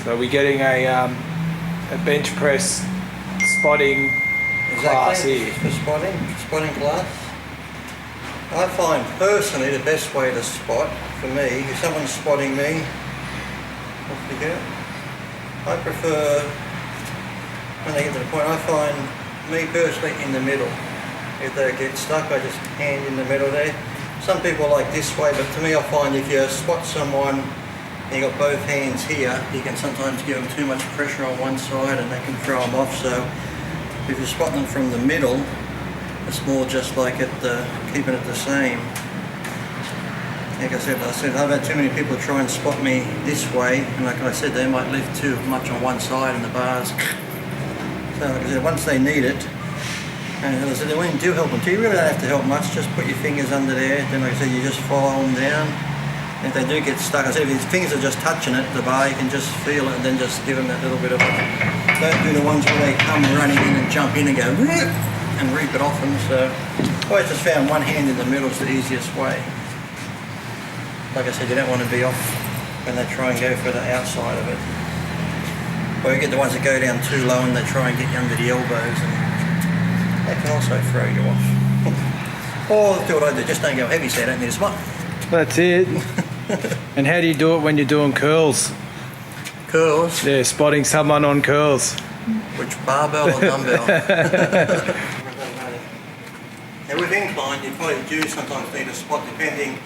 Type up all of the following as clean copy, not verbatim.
So we're getting a bench press spotting class here. For spotting class. I find personally the best way to spot, for me, if someone's spotting me, off we go. I prefer, when they get to the point, I find me personally in the middle. If they get stuck, I just hand in the middle there. Some people like this way, but to me I find if you spot someone and you got both hands here, you can sometimes give them too much pressure on one side and that can throw them off. So if you spot them from the middle, it's more just like keeping it the same. Like I said, I've had too many people try and spot me this way, and like I said, they might lift too much on one side and the bars. So like I said, once they need it, and as I said, when you do help them too, you really don't have to help much, just put your fingers under there, then like I said, you just follow them down. If they do get stuck, I said, if your fingers are just touching it, the bar, you can just feel it and then just give them that little bit of a, don't do the ones where they come running in and jump in and go, and reap it off them. So I always just found one hand in the middle is the easiest way. Like I said, you don't want to be off when they try and go for the outside of it. Or you get the ones that go down too low and they try and get you under the elbows, and that can also throw you off. Or do what I do, just don't go heavy so you don't need a spot. That's it. And how do you do it when you're doing curls? Curls? Yeah, spotting someone on curls. Which, barbell or dumbbell? Now with incline, you probably do sometimes need a spot depending.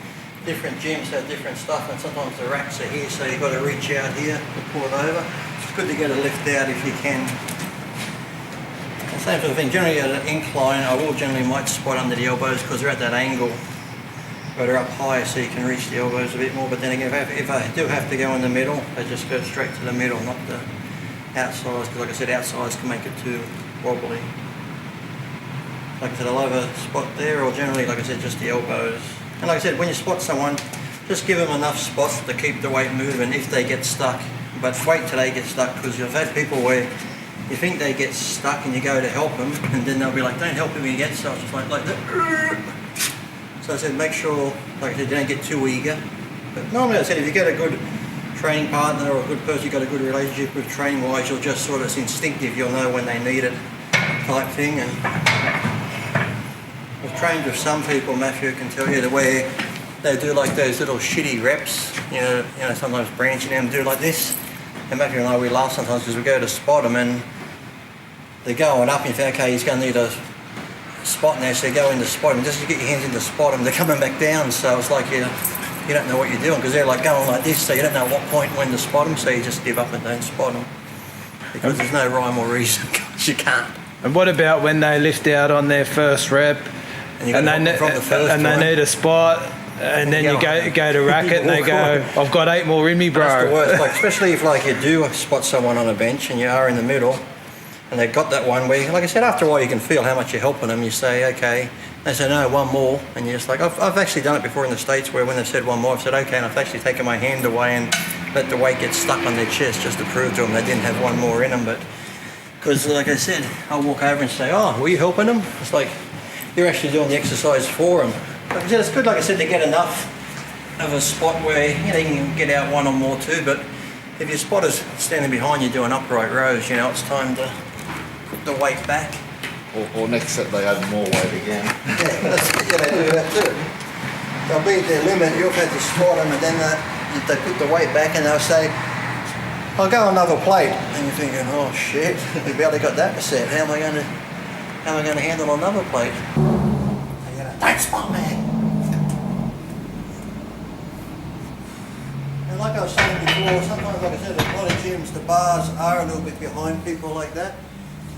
Different gyms have different stuff, and sometimes the racks are here, so you've got to reach out here to pull it over. It's good to get a lift out if you can. The same sort of thing, generally at an incline, I will generally might spot under the elbows because they're at that angle, but they're up higher so you can reach the elbows a bit more. But then again, if I do have to go in the middle, I just go straight to the middle, not the outsides, because like I said, outsides can make it too wobbly. Like I said, I'll have a spot there, or generally, like I said, just the elbows. And like I said, when you spot someone, just give them enough spots to keep the weight moving if they get stuck. But wait till they get stuck, because you've had people where you think they get stuck and you go to help them, and then they'll be like, don't help him again. So it's just like that. So I said, make sure, like I said, you don't get too eager. But normally I said, if you get a good training partner or a good person you've got a good relationship with training-wise, you'll just sort of, it's instinctive, you'll know when they need it type thing. And I've trained with some people, Matthew can tell you, the way they do like those little shitty reps, you know, sometimes branching them, do like this. And Matthew and I, we laugh sometimes because we go to spot them and they're going up, and you think, okay, he's going to need a spot now, so you go in to spot him. Just to get your hands in to spot them, they're coming back down, so it's like you don't know what you're doing, because they're like going like this, so you don't know what point when to spot them, so you just give up and don't spot them. Because there's no rhyme or reason, because you can't. And what about when they lift out on their first rep, and they need a spot, and then you go to rack it and they go, I've got 8 more in me, bro. That's the worst, like, especially if like you do spot someone on a bench and you are in the middle and they've got that one where, like I said, after a while you can feel how much you're helping them. You say, okay, they say, no, one more, and you're just like, I've actually done it before in the States where when they've said one more, I've said, okay, and I've actually taken my hand away and let the weight get stuck on their chest just to prove to them they didn't have one more in them. But because like I said, I'll walk over and say, oh, were you helping them? It's like, you're actually doing the exercise for them. Like I said, it's good, like I said, to get enough of a spot where you can get out one or more too, but if your spotter's standing behind you doing upright rows, it's time to put the weight back. Or next set they add more weight again. Yeah, they do that too. They'll be at their limit, you'll have to spot them, and then they put the weight back and they'll say, I'll go another plate. And you're thinking, oh shit, we barely got that set. How am I going to handle another plate? Don't spot me. And like I was saying before, sometimes, like I said, a lot of gyms, the bars are a little bit behind people like that.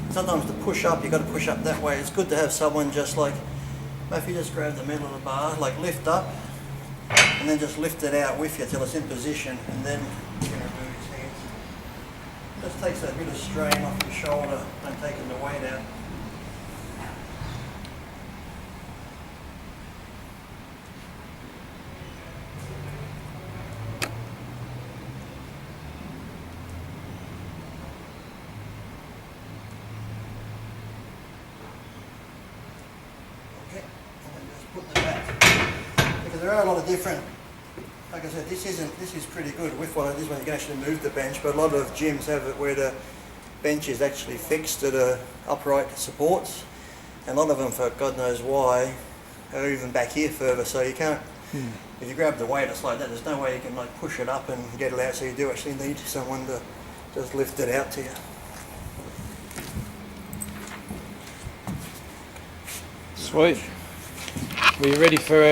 Sometimes to push up, you've got to push up that way. It's good to have someone just like, if you just grab the middle of the bar, like lift up, and then just lift it out with you till it's in position, and then you can remove his hands. Just takes that bit of strain off your shoulder and taking the weight out. There are a lot of different like I said, this is pretty good. With this one you can actually move the bench, but a lot of gyms have it where the bench is actually fixed to the upright supports, and a lot of them, for God knows why, are even back here further, so you can't, if you grab the weight it's like that, there's no way you can like push it up and get it out, so you do actually need someone to just lift it out to you. Sweet. Were you ready for